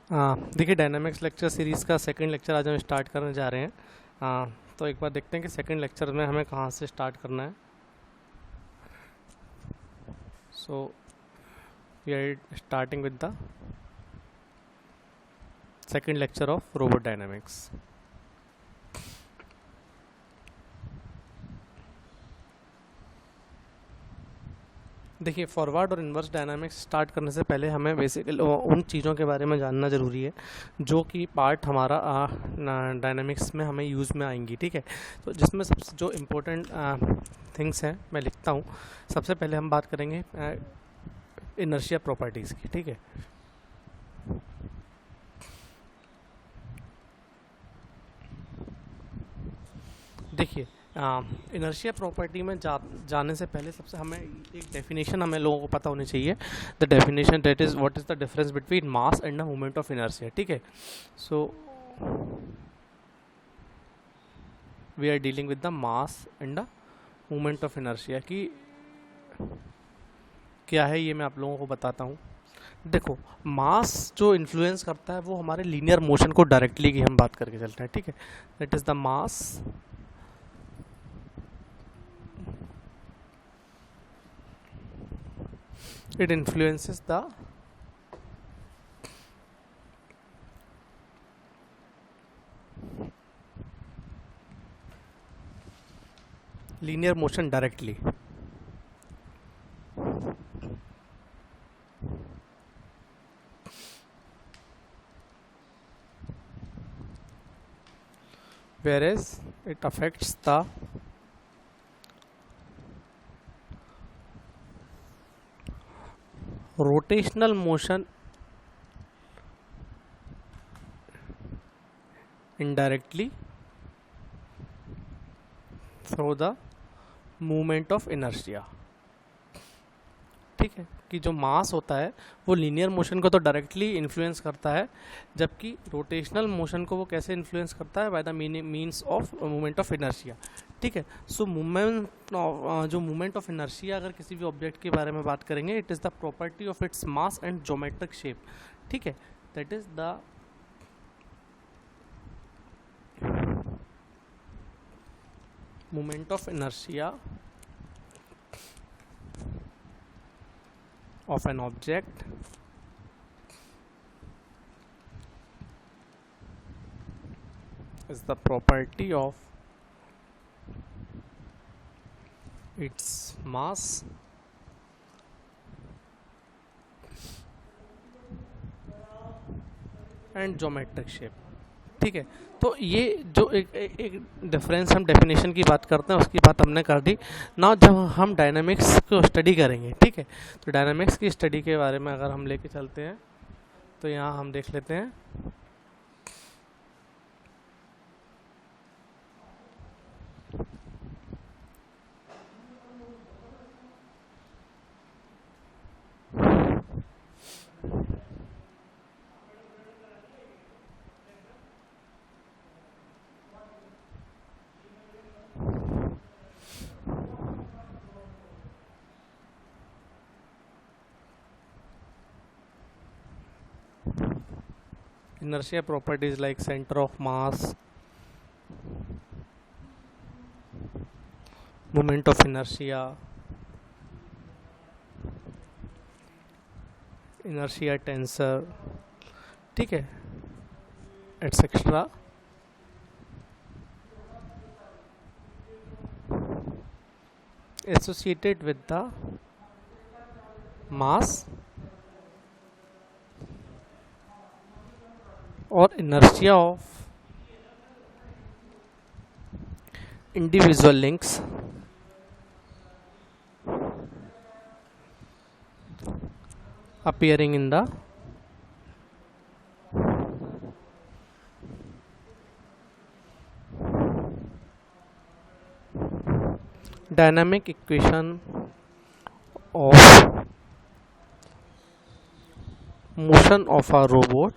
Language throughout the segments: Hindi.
देखिए डायनामिक्स लेक्चर सीरीज़ का सेकंड लेक्चर आज हम स्टार्ट करने जा रहे हैं। तो एक बार देखते हैं कि सेकंड लेक्चर में हमें कहाँ से स्टार्ट करना है। So we are starting with the second lecture of robot dynamics. देखिए फॉरवर्ड और इन्वर्स डायनामिक्स स्टार्ट करने से पहले हमें बेसिकली उन चीज़ों के बारे में जानना ज़रूरी है जो कि पार्ट हमारा डायनामिक्स में हमें यूज़ में आएंगी। ठीक है, तो जिसमें सबसे जो इम्पोर्टेंट थिंग्स हैं मैं लिखता हूँ। सबसे पहले हम बात करेंगे इनर्शिया प्रॉपर्टीज़ की। ठीक है, देखिए इनर्शिया प्रॉपर्टी में जाने से पहले सबसे हमें एक डेफिनेशन हमें लोगों को पता होनी चाहिए। The definition that is what is the difference between mass and the moment of inertia. ठीक है, so we are dealing with the mass and the moment of inertia की क्या है ये मैं आप लोगों को बताता हूँ। देखो मास जो इन्फ्लुएंस करता है वो हमारे लीनियर मोशन को डायरेक्टली की हम बात करके चलते हैं। ठीक है, that is the mass it influences the linear motion directly. Whereas it affects the rotational motion indirectly through the movement of inertia. ठीक है, कि जो मास होता है वो लीनियर मोशन को तो डायरेक्टली इन्फ्लुएंस करता है, जबकि रोटेशनल मोशन को वो कैसे इन्फ्लुएंस करता है, by the means of movement of inertia. ठीक है, सो जो मूवमेंट ऑफ इनर्शिया अगर किसी भी ऑब्जेक्ट के बारे में बात करेंगे, it is the property of its mass and geometric shape. ठीक है, that is the movement of inertia of an object is the property of its mass and geometric shape। ठीक है, तो ये जो एक डिफरेंस हम डेफिनेशन की बात करते हैं उसकी बात हमने कर दी ना। जब हम डायनामिक्स को स्टडी करेंगे, ठीक है, तो डायनामिक्स की स्टडी के बारे में अगर हम लेके चलते हैं तो यहाँ हम देख लेते हैं inertia properties like center of mass, moment of inertia, inertia tensor, ठीक है, etcetera associated with the mass or inertia of individual links appearing in the dynamic equation of motion of a robot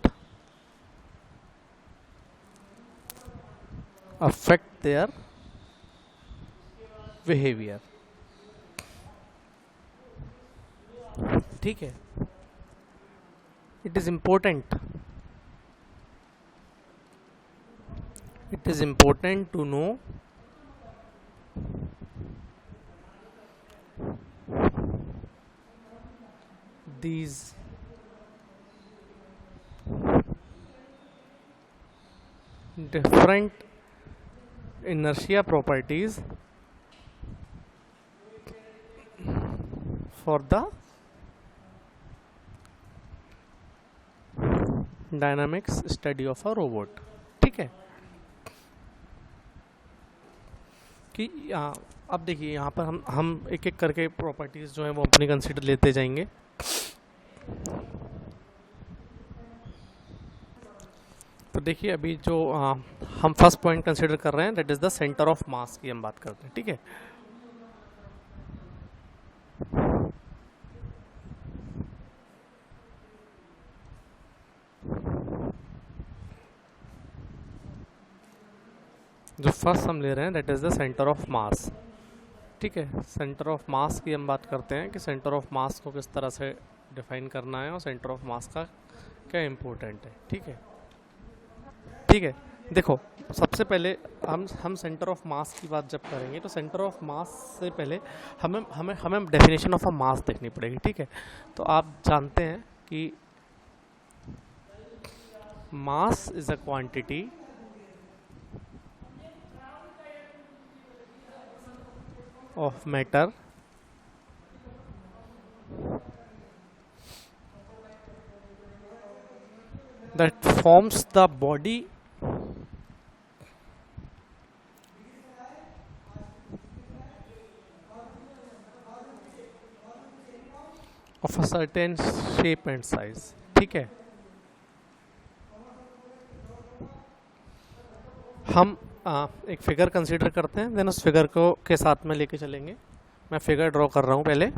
affect their behavior। ठीक है, it is important It is important to know these different inertia properties for the dynamics study of a robot. ठीक है कि अब देखिए यहाँ पर हम एक एक करके प्रॉपर्टीज़ जो है वो अपनी कंसिडर लेते जाएंगे। तो देखिए अभी जो हम फर्स्ट पॉइंट कंसिडर कर रहे हैं that is the centre of मास की हम बात करते हैं। ठीक है जो फर्स्ट हम ले रहे हैं that is the centre of मास। ठीक है सेंटर ऑफ मास की हम बात करते हैं कि सेंटर ऑफ मास को किस तरह से डिफाइन करना है और सेंटर ऑफ मास का क्या इम्पोर्टेंट है। ठीक है देखो सबसे पहले हम सेंटर ऑफ मास की बात जब करेंगे तो सेंटर ऑफ मास से पहले हमें हमें हमें डेफिनेशन ऑफ अ मास देखनी पड़ेगी। ठीक है तो आप जानते हैं कि mass is a quantity of matter that forms the body of a certain shape and size। ठीक है हम एक फिगर कंसीडर करते हैं देन उस फिगर को के साथ में लेके चलेंगे। मैं फिगर ड्रॉ कर रहा हूँ पहले।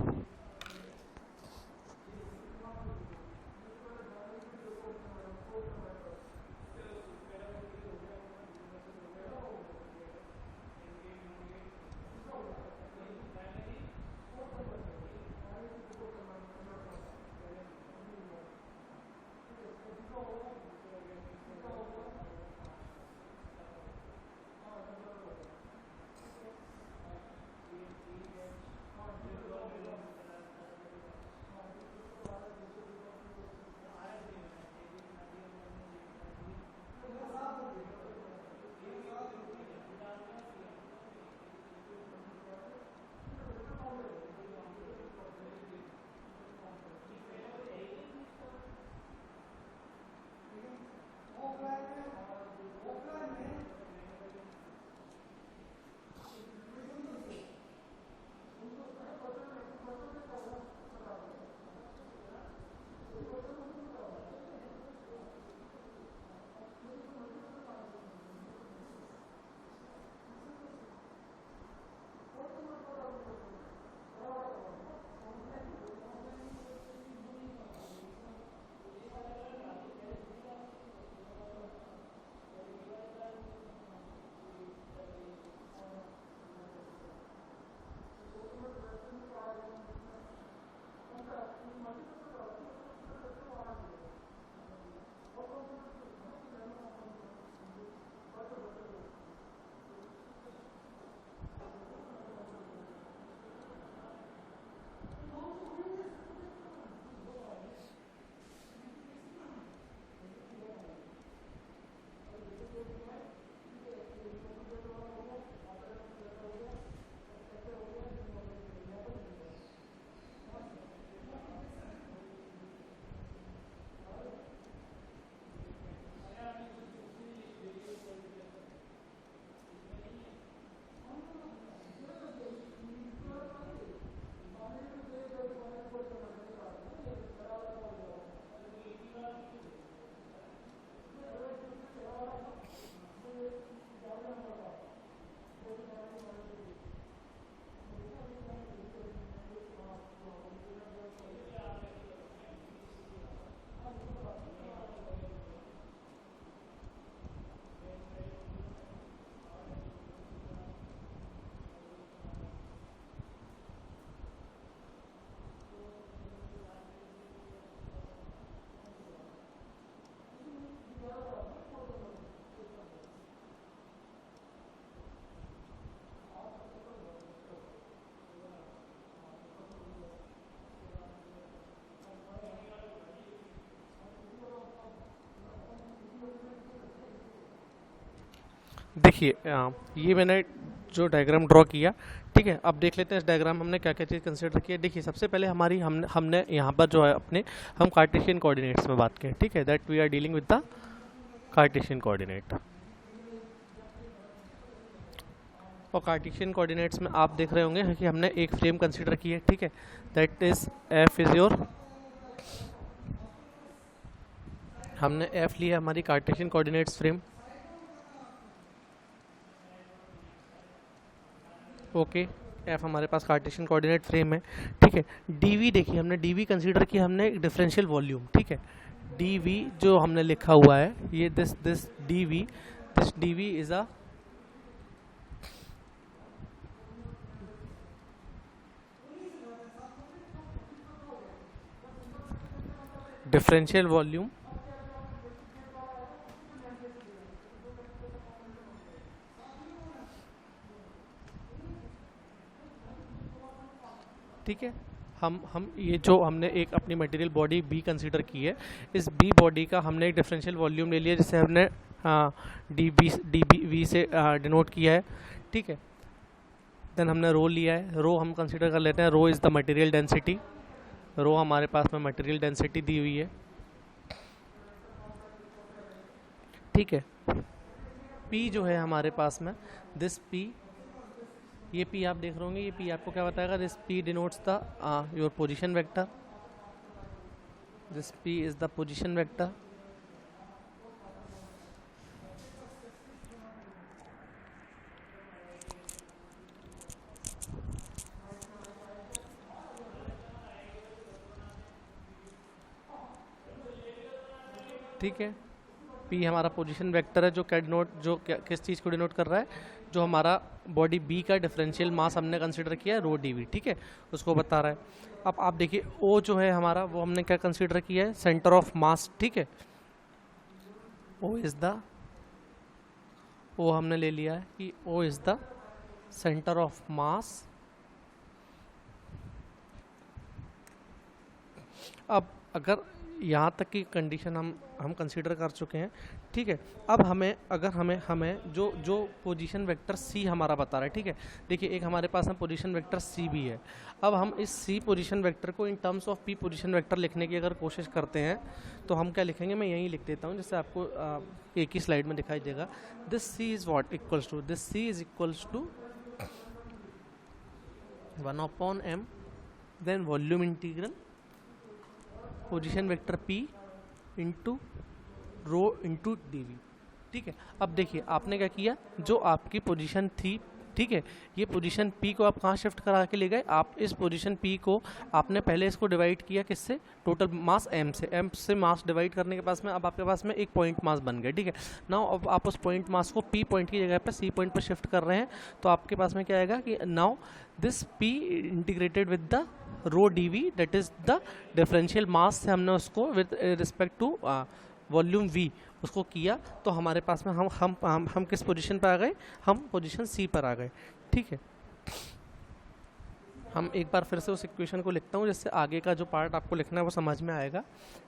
देखिए ये मैंने जो डायग्राम ड्रॉ किया, ठीक है। अब देख लेते हैं इस डायग्राम में हमने क्या क्या चीज़ कंसिडर की है। देखिए सबसे पहले हमारी हमने हमने यहाँ पर जो है अपने हम कार्टेशियन कोऑर्डिनेट्स में बात करें, ठीक है, that we are dealing with the Cartesian coordinate. और कार्टेशियन कोऑर्डिनेट्स में आप देख रहे होंगे कि हमने एक फ्रेम कंसिडर की है, ठीक है, that is F is your, हमने एफ लिया हमारी Cartesian coordinates frame, okay. F हमारे पास कार्टेशियन कोऑर्डिनेट फ्रेम है, ठीक है। डीवी देखिए हमने डीवी कंसीडर किया, हमने एक डिफरेंशियल वॉल्यूम, ठीक है। डीवी जो हमने लिखा हुआ है ये this d v is a differential volume, ठीक है। हम ये जो हमने एक अपनी मटेरियल बॉडी बी कंसीडर की है, इस बी बॉडी का हमने एक डिफरेंशियल वॉल्यूम ले लिया जिसे हमने डी बी वी से डिनोट किया है, ठीक है। देन हमने रो लिया है, रो हम कंसीडर कर लेते हैं, rho is the material density, rho हमारे पास में मटेरियल डेंसिटी दी हुई है, ठीक है। पी जो है हमारे पास में, दिस पी, ये पी आप देख रहे होंगे, ये पी आपको क्या बताएगा, this P denotes the your position vector, this P is the position vector, ठीक है। पी हमारा पोजीशन वेक्टर है जो क्या डिनोट, जो क्या किस चीज़ को डिनोट कर रहा है, जो हमारा बॉडी बी का डिफरेंशियल मास हमने कंसीडर किया है रो डी वी, ठीक है, उसको बता रहा है। अब आप देखिए ओ जो है हमारा, वो हमने क्या कंसीडर किया है, सेंटर ऑफ मास, ठीक है। ओ इज द, ओ हमने ले लिया है कि O is the centre of mass. अब अगर यहाँ तक की कंडीशन हम कंसीडर कर चुके हैं, ठीक है। अब हमें अगर हमें जो जो पोजीशन वेक्टर सी हमारा बता रहा है, ठीक है। देखिए एक हमारे पास में पोजीशन वेक्टर सी भी है। अब हम इस सी पोजीशन वेक्टर को in terms of P position vector लिखने की अगर कोशिश करते हैं तो हम क्या लिखेंगे, मैं यहीं लिख देता हूँ जिससे आपको एक ही स्लाइड में दिखाई देगा। This C is what equals to, this C is equals to 1/m, then volume integral position vector P into rho into D we, ठीक है। अब देखिए आपने क्या किया, जो आपकी पोजीशन थी, ठीक है, ये पोजीशन P को आप कहाँ शिफ्ट करा के ले गए, आप इस पोजीशन P को आपने पहले इसको डिवाइड किया किससे, टोटल मास M से, M से मास डिवाइड करने के पास में अब आपके पास में एक पॉइंट मास बन गया, ठीक है। नाउ अब आप उस पॉइंट मास को P पॉइंट की जगह पे C पॉइंट पर शिफ्ट कर रहे हैं, तो आपके पास में क्या आएगा कि now this P integrated with the rho D v, that is the differential mass से हमने उसको with respect to volume V उसको किया, तो हमारे पास में हम किस पोजीशन पर आ गए, हम पोजीशन C पर आ गए, ठीक है। हम एक बार फिर से उस इक्वेशन को लिखता हूँ जिससे आगे का जो पार्ट आपको लिखना है वो समझ में आएगा।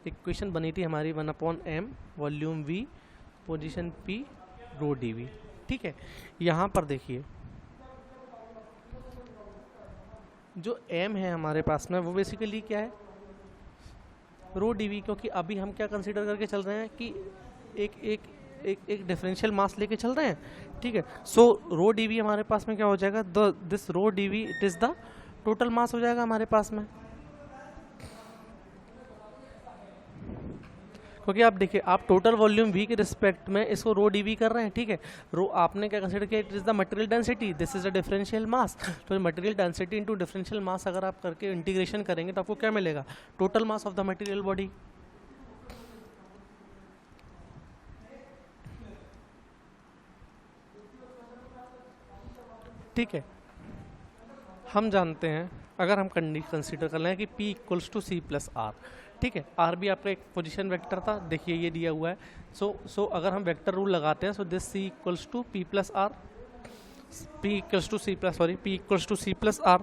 इक्वेशन बनी थी हमारी 1/m volume V position P rho D we, ठीक है। यहाँ पर देखिए जो m है हमारे पास में वो बेसिकली क्या है, रो डी वी, क्योंकि अभी हम क्या कंसीडर करके चल रहे हैं कि एक एक एक एक डिफरेंशियल मास लेके चल रहे हैं, ठीक है। सो रो डी वी हमारे पास में क्या हो जाएगा, this rho D we it is the total mass हो जाएगा हमारे पास में, क्योंकि आप देखिए आप टोटल वॉल्यूम V के रिस्पेक्ट में इसको रो डी वी कर रहे हैं, ठीक है। रो आपने क्या कंसीडर किया, it is the material density, this is the differential mass, तो material density into differential mass अगर आप करके इंटीग्रेशन करेंगे तो आपको क्या मिलेगा, total mass of the material body, ठीक है। हम जानते हैं अगर हम कंसीडर कर लें कि P equals to C plus R, ठीक है। R भी आपका एक पोजीशन वेक्टर था, देखिए ये दिया हुआ है। सो अगर हम वेक्टर रूल लगाते हैं, so this C equals to P plus R, P equals to C plus P equals to C plus R,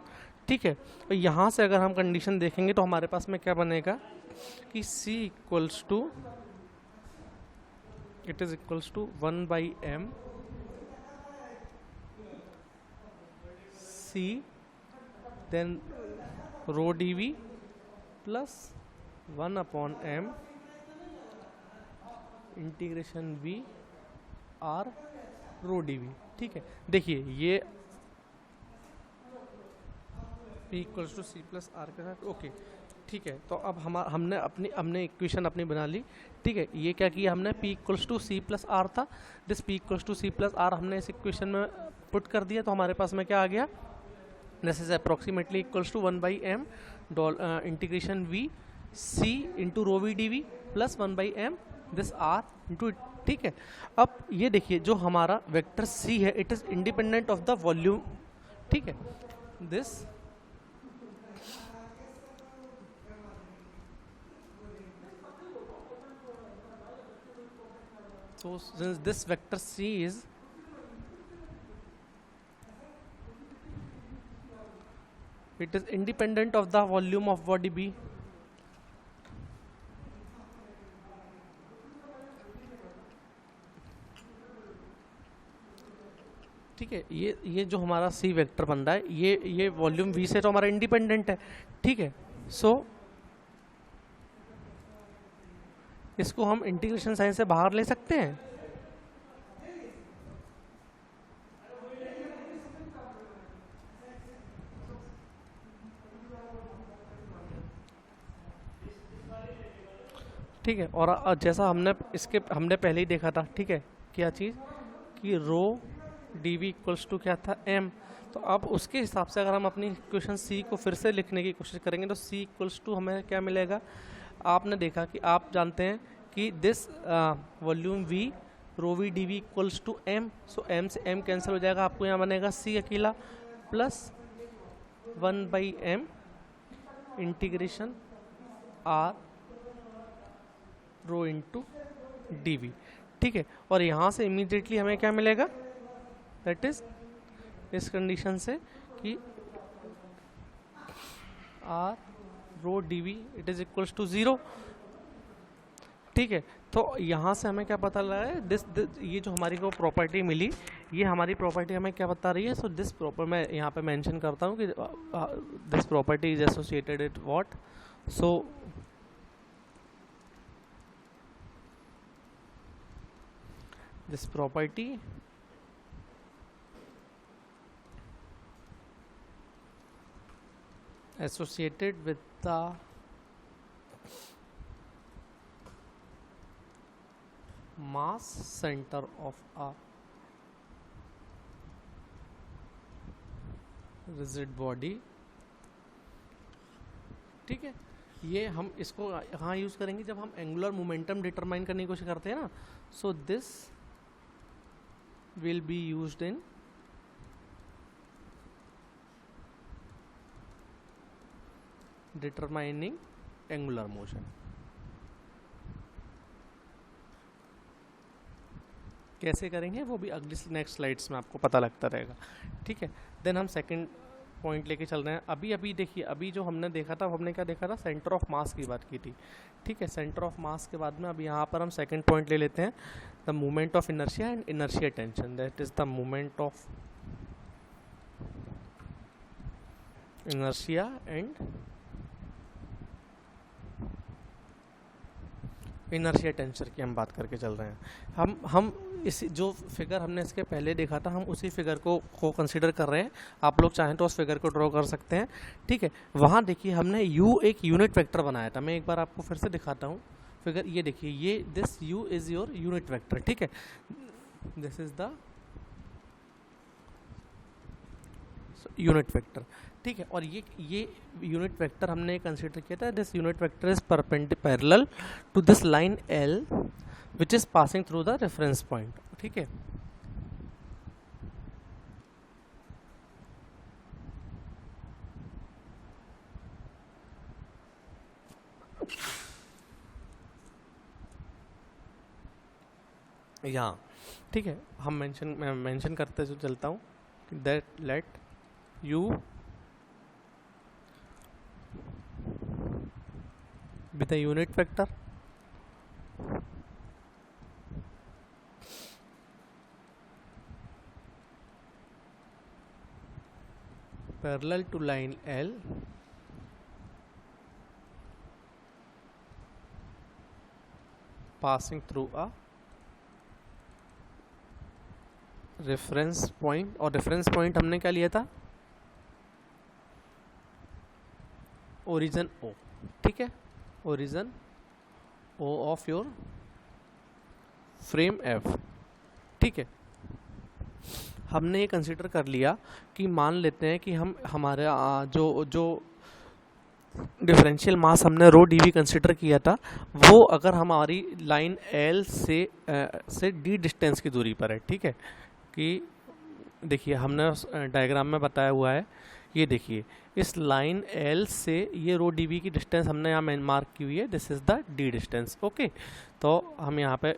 ठीक है। और यहाँ से अगर हम कंडीशन देखेंगे तो हमारे पास में क्या बनेगा कि C equals to, it is equals to 1/m C then rho dv plus 1 upon m integration v r rho dv। ठीक है, देखिए ये p equals to C plus R के साथ ओके। ठीक है, तो अब हमने इक्वेशन अपनी बना ली। ठीक है, ये क्या किया हमने, p equals to C plus R था, this p equals to C plus R हमने इस इक्वेशन में पुट कर दिया, तो हमारे पास में क्या आ गया, this is approximately equals to 1/m integration v c into rho V D V plus 1/m this r into. ठीक है, अब ये देखिए जो हमारा वेक्टर c है it is independent of the volume. ठीक है, this so since this vector c is it is independent of the volume of body b। ठीक है, ये जो हमारा c वेक्टर बन रहा है ये वॉल्यूम v से तो हमारा इंडिपेंडेंट है। ठीक है, सो इसको हम इंटीग्रेशन साइन से बाहर ले सकते हैं। ठीक है, और जैसा हमने पहले ही देखा था। ठीक है, क्या चीज़ कि rho D V equals to क्या था m, तो अब उसके हिसाब से अगर हम अपनी इक्वेशन c को फिर से लिखने की कोशिश करेंगे तो c इक्वल्स टू हमें क्या मिलेगा, आपने देखा कि आप जानते हैं कि this volume v rho V D V equals to m, so m से m कैंसिल हो जाएगा, आपको यहाँ बनेगा c अकेला plus 1/m integration r rho into D we. ठीक है, और यहाँ से इमीडिएटली हमें क्या मिलेगा, दैट इज इस कंडीशन से कि r rho D we it is equals to 0। ठीक है, तो यहाँ से हमें क्या पता लगा है, ये जो हमारी को प्रॉपर्टी मिली, ये हमारी प्रॉपर्टी हमें क्या बता रही है। सो दिस प्रॉपर मैं यहाँ पे मेंशन करता हूँ कि this property is associated with what, so this property associated with the mass center of a rigid body। ठीक है, ये हम इसको यहाँ यूज करेंगे जब हम एंगुलर मोमेंटम डिटरमाइन करने की कोशिश करते हैं ना। So this will be used in determining angular motion। कैसे करेंगे वो भी अगली नेक्स्ट स्लाइड्स में आपको पता लगता रहेगा। ठीक है, देन हम सेकंड पॉइंट लेके चल रहे हैं। अभी देखिए, अभी जो हमने देखा था, हमने क्या देखा था, सेंटर ऑफ मास की बात की थी। ठीक है, सेंटर ऑफ मास के बाद में अब यहाँ पर हम सेकंड पॉइंट ले लेते हैं, the moment of inertia and inertia tension, that is the moment of inertia and inertia tension की हम बात करके चल रहे हैं। हम इस जो फिगर हमने इसके पहले देखा था, हम उसी फिगर को कंसीडर कर रहे हैं। आप लोग चाहें तो उस फिगर को ड्रॉ कर सकते हैं। ठीक है, वहाँ देखिए हमने u एक यूनिट वेक्टर बनाया था। मैं एक बार आपको फिर से दिखाता हूँ फिगर। ये देखिए, ये this u is your unit vector. ठीक है, this is the unit vector. ठीक है, और ये यूनिट वेक्टर हमने कंसीडर किया था, this unit vector is parallel to this line L which is passing through the reference point. ठीक है, यहाँ। ठीक है, हम मेंशन करते हुए चलता हूँ that let u be the unit vector parallel to line L passing through a reference point, और रेफरेंस पॉइंट हमने क्या लिया था, ओरिजिन O, ठीक है, origin O of your frame F, ठीक है। हमने ये कंसिडर कर लिया कि मान लेते हैं कि हम हमारे जो डिफरेंशियल मास हमने रो डी वी कंसिडर किया था, वो अगर हमारी लाइन L से D डिस्टेंस की दूरी पर है, ठीक है। कि देखिए हमने डायग्राम में बताया हुआ है, ये देखिए इस लाइन L से ये रो डी वी की डिस्टेंस हमने यहाँ मार्क की हुई है, this is the D distance, okay. तो हम यहाँ पे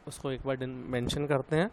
उसको एक बार मेंशन करते हैं।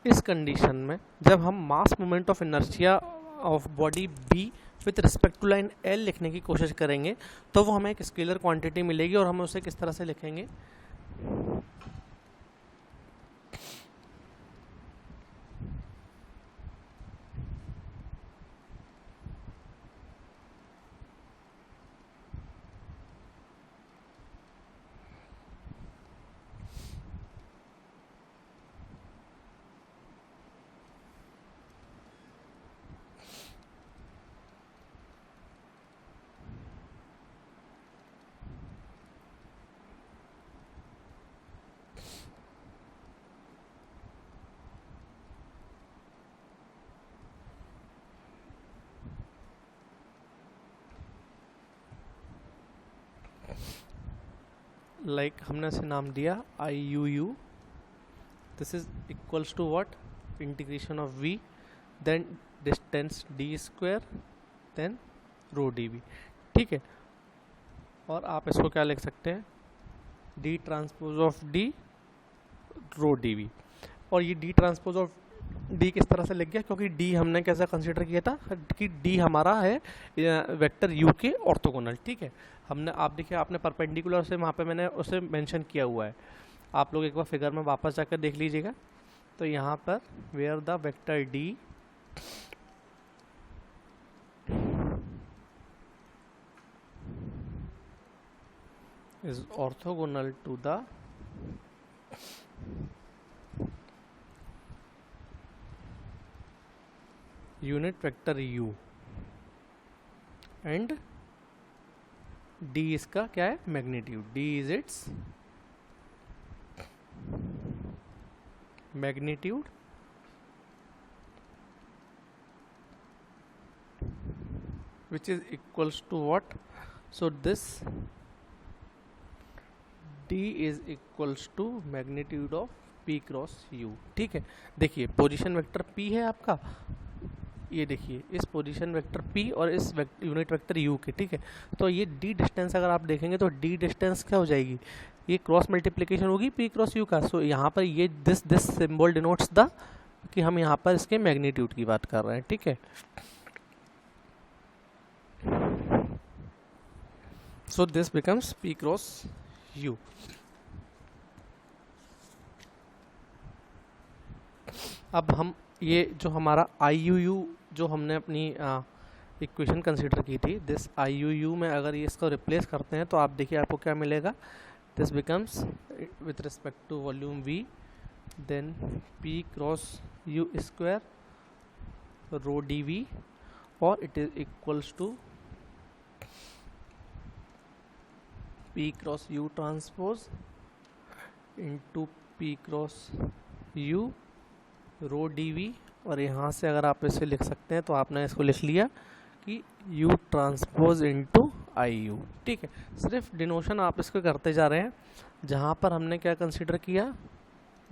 इस कंडीशन में जब हम mass moment of inertia of body B with respect to line L लिखने की कोशिश करेंगे, तो वो हमें एक स्केलर क्वांटिटी मिलेगी, और हम उसे किस तरह से लिखेंगे, लाइक हमने इसे नाम दिया IUU, this is equals to what, integration of V then distance D square then rho D we, ठीक है। और आप इसको क्या लिख सकते हैं, D transpose of D rho D V. और ये D ट्रांसपोज ऑफ D किस तरह से लिख गया, क्योंकि D हमने कैसा कंसीडर किया था कि D हमारा है वेक्टर U के ऑर्थोगोनल, ठीक है। हमने, आप देखिए आपने परपेंडिकुलर से वहाँ पे मैंने उसे मेंशन किया हुआ है, आप लोग एक बार फिगर में वापस जाकर देख लीजिएगा। तो यहाँ पर where the vector D is orthogonal to the unit vector U and D इसका क्या है, magnitude, D is its magnitude which is equals to what, so this D is equals to magnitude of P cross U, ठीक है। देखिए पोजीशन वेक्टर P है आपका, ये देखिए इस पोजीशन वेक्टर P और इस यूनिट वेक्टर U के, ठीक है। तो ये D डिस्टेंस अगर आप देखेंगे तो D डिस्टेंस क्या हो जाएगी, ये क्रॉस मल्टीप्लिकेशन होगी P क्रॉस U का। सो यहाँ पर ये दिस सिंबल डिनोट्स द कि हम यहाँ पर इसके मैग्नीट्यूड की बात कर रहे हैं, ठीक है। So this becomes P cross U। अब हम ये जो हमारा IUU जो हमने अपनी इक्वेशन कंसीडर की थी, दिस IUU में अगर ये इसको रिप्लेस करते हैं तो आप देखिए आपको क्या मिलेगा, this becomes with respect to volume V then P cross U square rho D V, और it is equals to P cross U transpose into P cross U rho D V. और यहाँ से अगर आप इसे लिख सकते हैं तो आपने इसको लिख लिया कि U transpose into I you. ठीक है, सिर्फ डिनोशन आप इसको करते जा रहे हैं। जहाँ पर हमने क्या कंसिडर किया,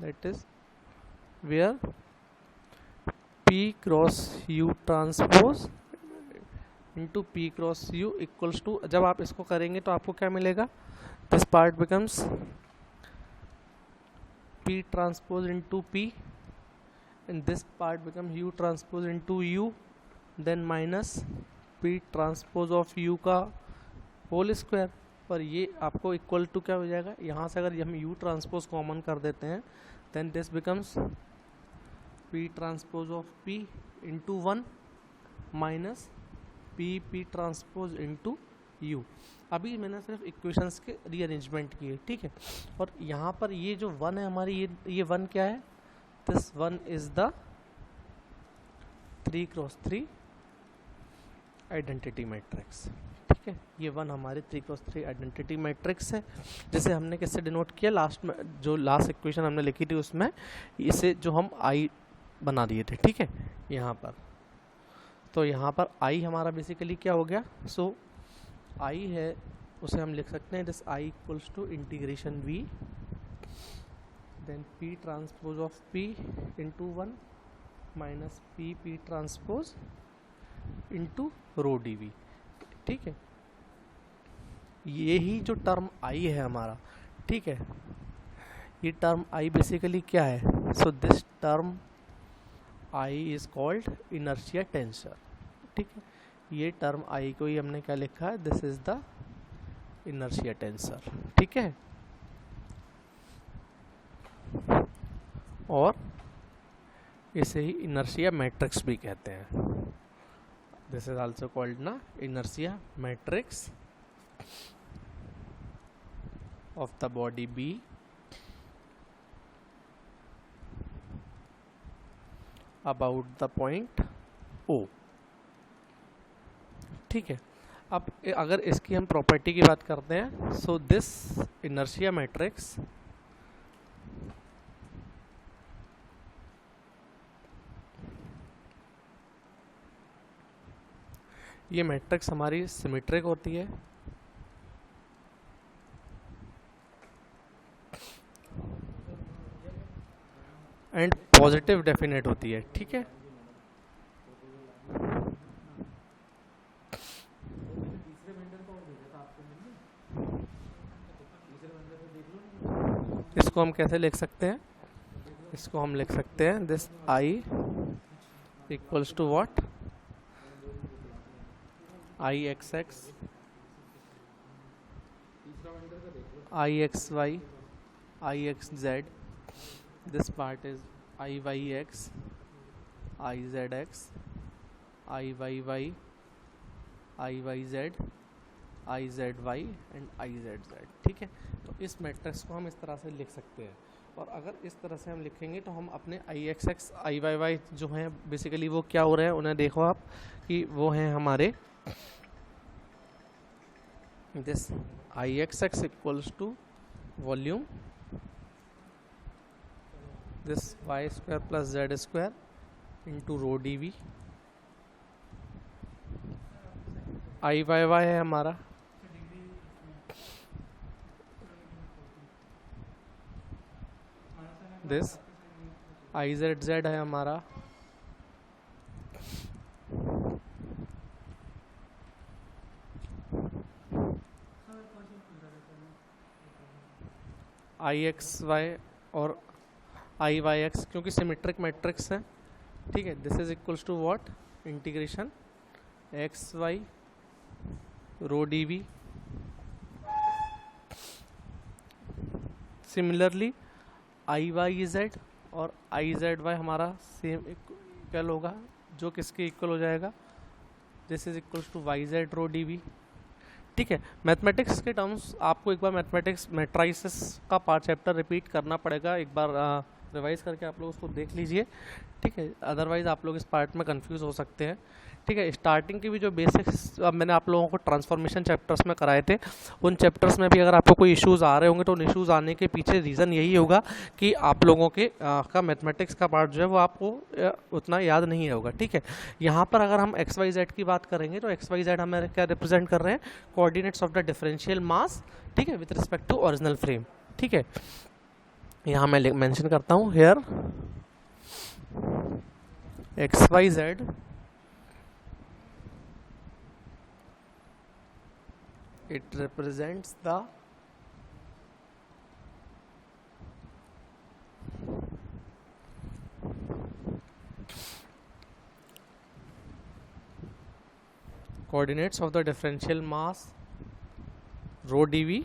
that is where P cross U transpose into P cross U equals to, जब आप इसको करेंगे तो आपको क्या मिलेगा, this part becomes P transpose into P and this part become u transpose into u, then minus p transpose of u का होल स्क्वायर। पर ये आपको इक्वल टू क्या हो जाएगा, यहाँ से अगर हम u ट्रांसपोज कॉमन कर देते हैं then this becomes p transpose of p into 1 minus p transpose into u। अभी मैंने सिर्फ इक्वेशंस के रीअरेंजमेंट किए। ठीक है, और यहाँ पर ये जो 1 है हमारी, ये 1 क्या है, this one is the 3x3 identity matrix. ठीक है, ये 1 हमारे 3x3 आइडेंटिटी मैट्रिक्स है, जिसे हमने किससे डिनोट किया, लास्ट में जो लास्ट इक्वेशन हमने लिखी थी उसमें इसे जो हम आई बना दिए थे। ठीक है, यहाँ पर तो यहाँ पर आई हमारा बेसिकली क्या हो गया, सो आई है उसे हम लिख सकते हैं this I equals to integration V then p transpose of p into 1 minus p transpose into rho dv। ठीक है, ये ही जो टर्म i है हमारा, ठीक है, ये टर्म i बेसिकली क्या है, so this term i is called inertia tensor. ठीक है, ये टर्म i को ही हमने क्या लिखा है, this is the inertia tensor. ठीक है, और इसे ही इनर्शिया मैट्रिक्स भी कहते हैं, दिस इज आल्सो कॉल्ड ना inertia matrix of the body B about the point O. ठीक है, अब अगर इसकी हम प्रॉपर्टी की बात करते हैं, सो दिस इनर्शिया मैट्रिक्स ये मैट्रिक्स हमारी सिमेट्रिक होती है एंड पॉजिटिव डेफिनेट होती है। ठीक है, इसको हम कैसे लिख सकते हैं, इसको हम लिख सकते हैं this I equals to what, I X X, I X Y, I X Z, this part is I Y X, I Z X, I Y Y, I Y Z, I Z Y and I Z Z. ठीक है, तो इस मैट्रिक्स को हम इस तरह से लिख सकते हैं, और अगर इस तरह से हम लिखेंगे तो हम अपने आई X X I Y Y जो हैं बेसिकली वो क्या हो रहे हैं, उन्हें देखो आप कि वो हैं हमारे this I X X equals to volume this Y square plus Z square into rho D V, I Y Y है हमारा दिस आई जेड जेड है हमारा आई एक्स वाई और आई वाई एक्स, क्योंकि सिमेट्रिक मैट्रिक्स है। ठीक है, this is equals to what, integration X Y rho D V. Similarly I Y Z और आई जेड वाई हमारा सेम इक्वल होगा, जो किसके इक्वल हो जाएगा, this is equals to Y Z rho D we. ठीक है, मैथमेटिक्स के टर्म्स आपको एक बार मैथमेटिक्स मैट्राइसिस का पार्ट चैप्टर रिपीट करना पड़ेगा, एक बार रिवाइज करके आप लोग उसको देख लीजिए, ठीक है। अदरवाइज आप लोग इस पार्ट में कंफ्यूज हो सकते हैं, ठीक है। स्टार्टिंग की भी जो बेसिक्स अब मैंने आप लोगों को ट्रांसफॉर्मेशन चैप्टर्स में कराए थे, उन चैप्टर्स में भी अगर आपको कोई इश्यूज आ रहे होंगे तो उन इश्यूज आने के पीछे रीज़न यही होगा कि आप लोगों के का मैथमेटिक्स का पार्ट जो है वो आपको उतना याद नहीं होगा, ठीक है। यहाँ पर अगर हम एक्स वाई जेड की बात करेंगे तो एक्स वाई जेड हमें क्या रिप्रेजेंट कर रहे हैं, coordinates of the differential mass, ठीक है, with respect to original frame, ठीक है। यहाँ मैं मेंशन करता हूँ here X Y Z it represents the coordinates of the differential mass rho dv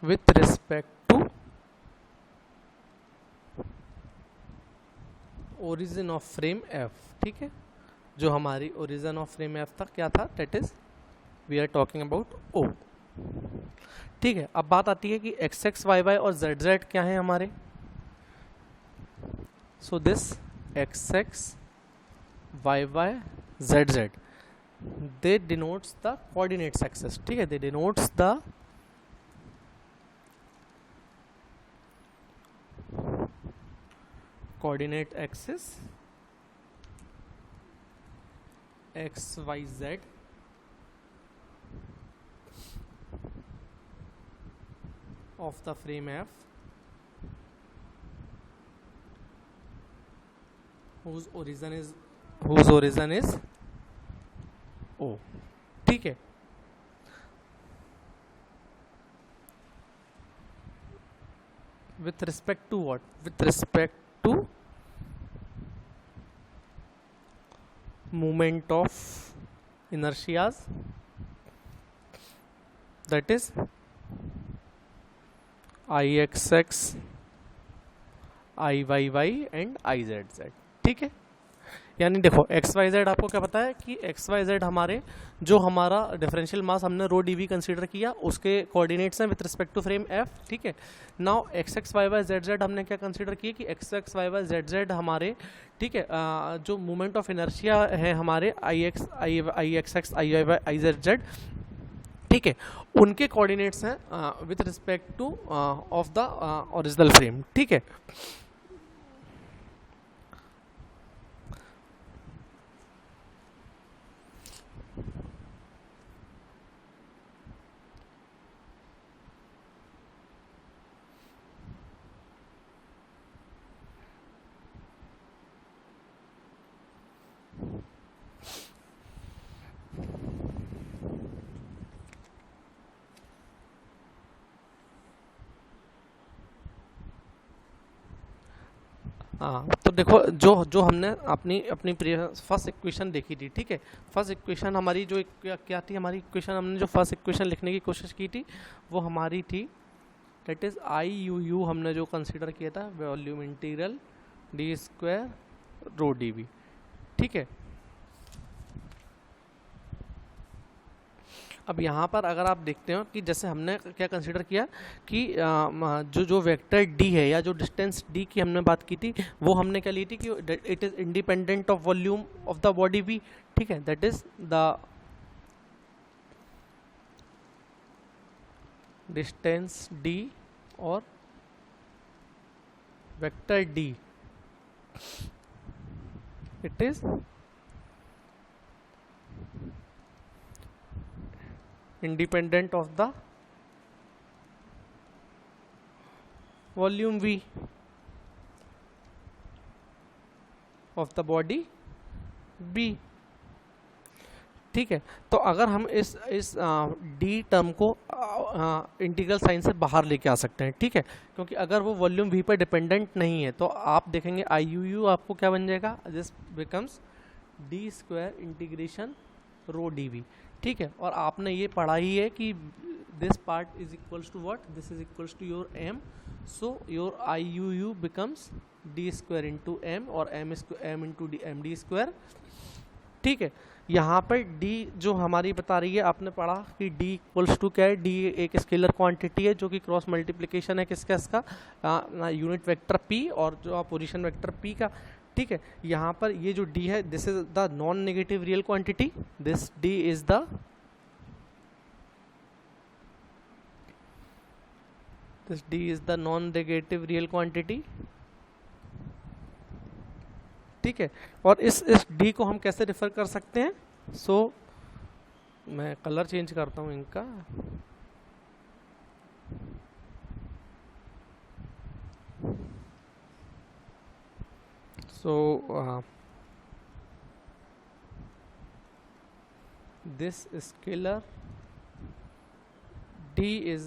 with respect to origin of frame f, ठीक है। जो हमारी origin of frame f था क्या था, that is we are talking about O, ठीक है। अब बात आती है कि एक्स एक्स वाई वाई और जेड जेड क्या है हमारे, so this X X Y Y Z Z they denotes the coordinates axis, ठीक है, they denotes the coordinate axis X Y Z of the frame f whose origin is O, ठीक है। with respect to what, with respect to moment of inertias, that is IXX, IYY and IZZ, ठीक है। यानी देखो एक्स वाई जेड आपको क्या पता है कि एक्स वाई जेड हमारे जो हमारा डिफरेंशियल मास हमने रो डी वी कंसिडर किया उसके कोऑर्डिनेट्स हैं with respect to frame F, ठीक है। Now X X Y Y Z Z हमने क्या कंसिडर किया कि X X Y Y Z Z हमारे, ठीक है, जो मोमेंट ऑफ इनर्शिया है हमारे I X X I Y Y I Z Z, ठीक है, उनके कोऑर्डिनेट्स हैं with respect to of the original frame, ठीक है। हाँ तो देखो जो जो हमने अपनी अपनी फर्स्ट इक्वेशन देखी थी, ठीक है। फर्स्ट इक्वेशन हमारी जो क्या थी, हमारी इक्वेशन हमने जो फर्स्ट इक्वेशन लिखने की कोशिश की थी वो हमारी थी that is I U U, हमने जो कंसीडर किया था volume integral D square rho D we, ठीक है। अब यहाँ पर अगर आप देखते हो कि जैसे हमने क्या कंसीडर किया कि जो वेक्टर डी है या जो डिस्टेंस डी की हमने बात की थी वो हमने क्या ली थी कि it is independent of volume of the body V, ठीक है। That is the distance D और vector D, it is independent of the volume V of the body B, ठीक है। तो अगर हम इस D टर्म को इंटीग्रल साइन से बाहर लेके आ सकते हैं, ठीक है, क्योंकि अगर वो वॉल्यूम V पर डिपेंडेंट नहीं है तो आप देखेंगे आई यू यू आपको क्या बन जाएगा, this becomes D square integration rho D we, ठीक है। और आपने ये पढ़ा ही है कि this part is equals to what, this is equals to your M, so your I U U becomes D square into M और M into D M D square, ठीक है। यहाँ पर डी जो हमारी बता रही है, आपने पढ़ा कि डी इक्वल्स टू क्या है, डी एक स्केलर क्वांटिटी है जो कि क्रॉस मल्टीप्लिकेशन है किसका, इसका यूनिट वेक्टर पी और जो पोजीशन वेक्टर पी का। ठीक है, यहाँ पर ये जो डी है, this is the non negative real quantity, this D is the this d is the non-negative real quantity। ठीक है, और इस d को हम कैसे रेफर कर सकते हैं? मैं कलर चेंज करता हूँ इनका। this scalar d is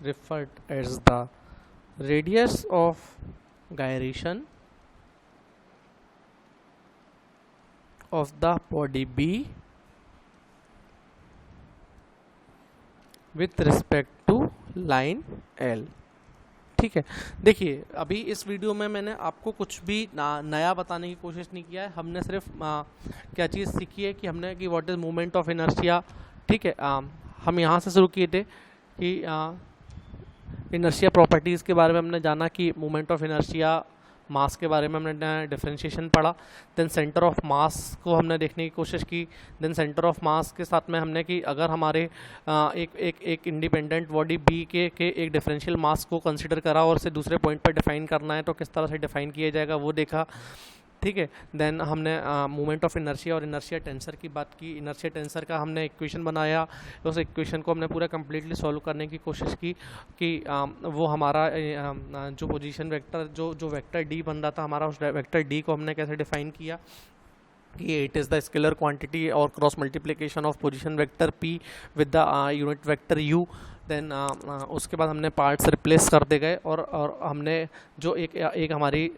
referred as the radius of gyration of the body B with respect to line L। ठीक है, देखिए अभी इस वीडियो में मैंने आपको कुछ भी नया बताने की कोशिश नहीं किया है। हमने सिर्फ क्या चीज़ सीखी है कि हमने कि what is moment of inertia. ठीक है, हम यहाँ से शुरू किए थे कि इनर्शिया प्रॉपर्टीज़ के बारे में हमने जाना कि मोमेंट ऑफ इनर्शिया, मास के बारे में हमने डिफरेंशिएशन पढ़ा, देन सेंटर ऑफ मास को हमने देखने की कोशिश की, देन सेंटर ऑफ मास के साथ में हमने कि अगर हमारे एक इंडिपेंडेंट बॉडी बी के एक डिफरेंशियल मास को कंसिडर करा और उसे दूसरे पॉइंट पर डिफाइन करना है तो किस तरह से डिफाइन किया जाएगा वो देखा। ठीक है, देन हमने मोमेंट ऑफ इनर्शिया और इनर्शिया टेंसर की बात की। इनर्शिया टेंसर का हमने इक्वेशन बनाया, उस इक्वेशन को हमने पूरा कम्प्लीटली सॉल्व करने की कोशिश की कि वो हमारा जो पोजीशन वेक्टर जो वेक्टर डी बन रहा था हमारा, उस वेक्टर डी को हमने कैसे डिफाइन किया कि it is the scalar quantity और cross multiplication of position vector P with the unit vector U. Then उसके बाद हमने पार्ट्स रिप्लेस कर दे गए और हमने जो एक हमारी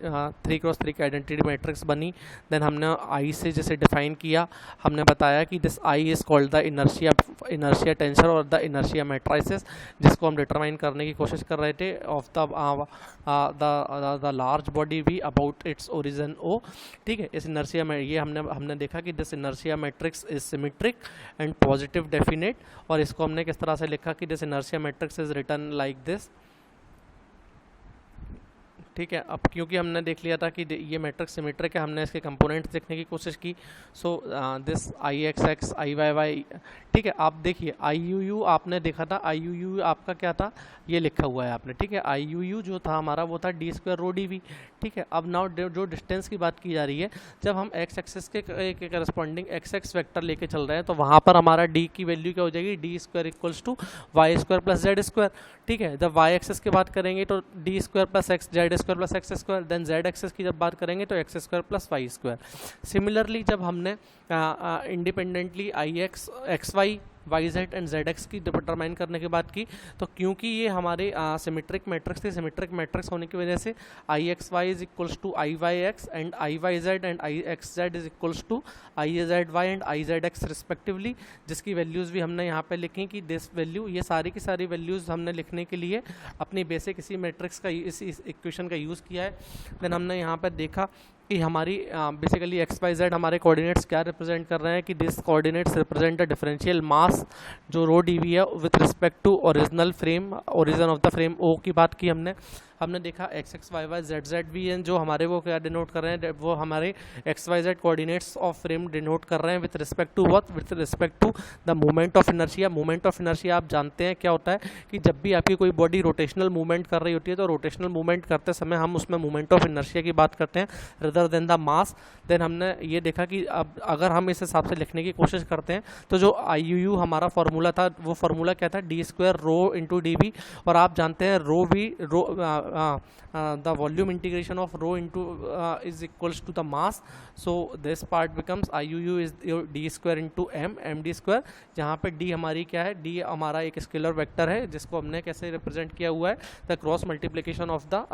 3x3 की आइडेंटिटी मैट्रिक्स बनी। देन हमने आई से जैसे डिफाइन किया, हमने बताया कि this I is called the inertia tensor और द इनर्शिया मैट्रिसेस, जिसको हम डिटरमाइन करने की कोशिश कर रहे थे of the large body V about its origin O. ठीक है, इस इनर्शिया में ये हमने देखा कि this inertia matrix is symmetric and positive definite, और इसको हमने किस तरह से लिखा कि this inertia matrix is written like this। ठीक है, अब क्योंकि हमने देख लिया था कि ये मैट्रिक्स सिमेट्रिक है, हमने इसके कंपोनेंट्स देखने की कोशिश की। So this I X X I Y Y. ठीक है, आप देखिए आई यू यू आपने देखा था, आई यू यू आपका क्या था, ये लिखा हुआ है आपने। ठीक है, आई यू यू जो था हमारा वो था D square rho D we. ठीक है, अब नाउ जो डिस्टेंस की बात की जा रही है, जब हम एक्स एक्सिस के करस्पॉन्डिंग एक्स एक्स वेक्टर लेके चल रहे हैं तो वहाँ पर हमारा डी की वैल्यू क्या हो जाएगी, D square equals to Y square plus Z square. ठीक है, जब वाई एक्सिस की बात करेंगे तो D square plus X Z square plus X square, then Z axis की जब बात करेंगे तो X square plus Y square. Similarly जब हमने independently I X X Y Y Z and Z X की डिटरमाइन करने की बात की, तो क्योंकि ये हमारे सिमेट्रिक मैट्रिक्स थे, सिमेट्रिक मैट्रिक्स होने की वजह से I X Y is equals to I Y X and I Y Z and I X Z is equals to I Z Y and I Z X respectively, जिसकी वैल्यूज़ भी हमने यहाँ पे लिखी कि दिस वैल्यू, ये सारी की सारी वैल्यूज़ हमने लिखने के लिए अपनी बेसिक इसी मैट्रिक्स का इस इक्वेशन का यूज़ किया है। देन हमने यहाँ पर देखा कि हमारी बेसिकली एक्स वाई जेड हमारे कोऑर्डिनेट्स क्या रिप्रेजेंट कर रहे हैं कि this coordinates represent the differential mass जो रो डी वी है with respect to original frame, origin of the frame O की बात की हमने देखा X X Y Y Z Z V N जो हमारे वो क्या डिनोट कर रहे हैं, वो हमारे X Y Z coordinates of frame denote कर रहे हैं with respect to what, with respect to the moment of inertia. Moment of inertia आप जानते हैं क्या होता है कि जब भी आपकी कोई बॉडी रोटेशनल मूवमेंट कर रही होती है तो रोटेशनल मूवमेंट करते समय हम उसमें मोमेंट ऑफ इनर्शिया की बात करते हैं rather than the mass. Then हमने ये देखा कि अब अगर हम इस हिसाब से लिखने की कोशिश करते हैं तो जो आई यू यू हमारा फॉर्मूला था वो फॉर्मूला क्या था, D square rho into D V, और आप जानते हैं rho V the volume integration of rho into is equals to the mass. So this part becomes IUU is your d square into md square, जहाँ पे d हमारी क्या है, d हमारा एक स्केलर वेक्टर है जिसको हमने कैसे रिप्रेजेंट किया हुआ है, the cross multiplication of the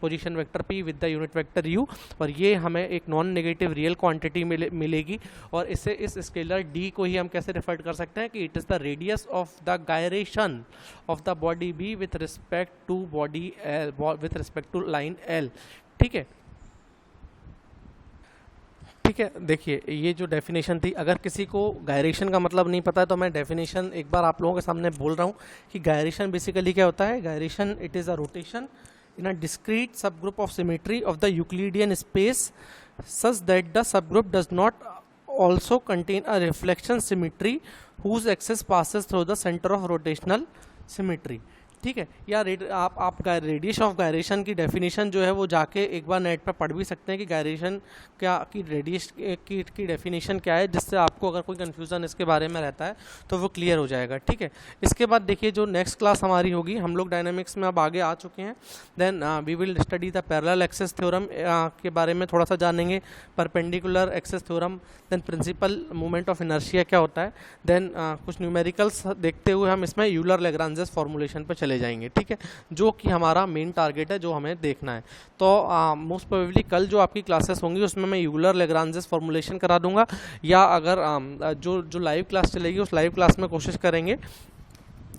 position vector p with the unit vector u, और ये हमें एक नॉन नेगेटिव रियल क्वांटिटी मिलेगी, और इससे इस स्केलर d को ही हम कैसे रेफर कर सकते हैं कि it is the radius of the gyration of the body b with respect to body l with respect to line l। ठीक है, ठीक है। देखिए ये जो डेफिनेशन थी, अगर किसी को गायरेशन का मतलब नहीं पता है तो मैं डेफिनेशन एक बार आप लोगों के सामने बोल रहा हूँ कि गायरेशन बेसिकली क्या होता है। Gyration it is a rotation in a discrete subgroup of symmetry of the Euclidean space such that the subgroup does not also contain a reflection symmetry whose axis passes through the center of rotational symmetry। ठीक है, या आप रेडियस ऑफ गायरेशन की डेफिनेशन जो है वो जाके एक बार नेट पर पढ़ भी सकते हैं कि गायरेशन क्या की रेडियस की डेफिनेशन क्या है, जिससे आपको अगर कोई कन्फ्यूज़न इसके बारे में रहता है तो वो क्लियर हो जाएगा। ठीक है, इसके बाद देखिए जो नेक्स्ट क्लास हमारी होगी, हम लोग डायनामिक्स में अब आगे आ चुके हैं, then we will study the parallel axis theorem के बारे में थोड़ा सा जानेंगे, perpendicular axis theorem, then principal moment of inertia क्या होता है, देन कुछ न्यूमेरिकल्स देखते हुए हम इसमें यूलर लेग्रांजेस फॉर्मुलेशन पर चले जाएंगे। ठीक है, जो कि हमारा मेन टारगेट है, जो हमें देखना है। तो मोस्ट प्रोबेबली कल जो आपकी क्लासेस होंगी उसमें मैं यूलर लेग्रांजेस फॉर्मुलेशन करा दूंगा, या अगर जो लाइव क्लास चलेगी उस लाइव क्लास में कोशिश करेंगे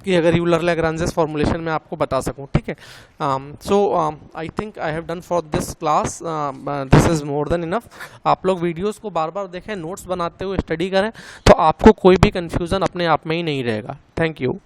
कि अगर यूलर लेग्रांजेस फॉर्मुलेशन में आपको बता सकूं। ठीक है, so I think I have done for this class, this is more than enough. आप लोग वीडियोस को बार बार देखें, नोट्स बनाते हुए स्टडी करें, तो आपको कोई भी कन्फ्यूज़न अपने आप में ही नहीं रहेगा। Thank you.